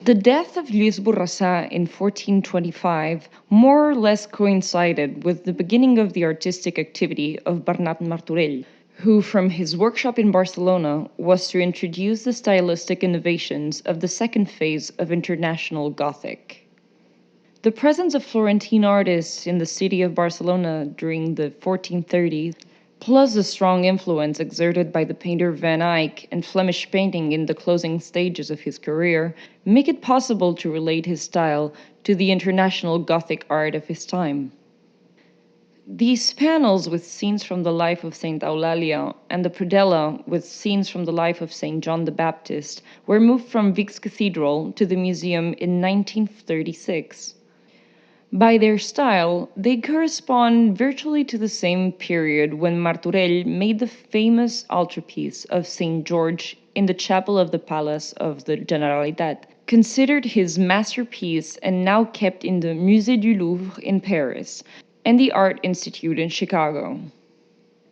The death of Luis Bourassa in 1425 more or less coincided with the beginning of the artistic activity of Bernat Martorell, who from his workshop in Barcelona was to introduce the stylistic innovations of the second phase of international Gothic. The presence of Florentine artists in the city of Barcelona during the 1430s, plus the strong influence exerted by the painter Van Eyck and Flemish painting in the closing stages of his career, make it possible to relate his style to the international Gothic art of his time. These panels with scenes from the life of Saint Eulalia and the predella with scenes from the life of Saint John the Baptist were moved from Vic Cathedral to the museum in 1936. By their style, they correspond virtually to the same period when Martorell made the famous altarpiece of St. George in the chapel of the Palace of the Generalitat, considered his masterpiece and now kept in the Musée du Louvre in Paris and the Art Institute in Chicago.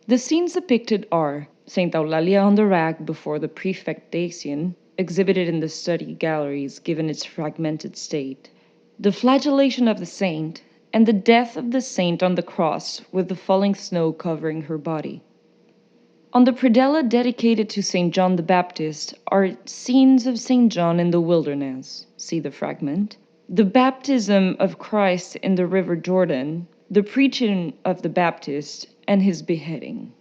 The scenes depicted are St. Eulalia on the rack before the prefect Dacian, exhibited in the study galleries given its fragmented state, the flagellation of the saint, and the death of the saint on the cross with the falling snow covering her body. On the predella dedicated to St. John the Baptist are scenes of St. John in the wilderness, see the fragment, the baptism of Christ in the river Jordan, the preaching of the Baptist, and his beheading.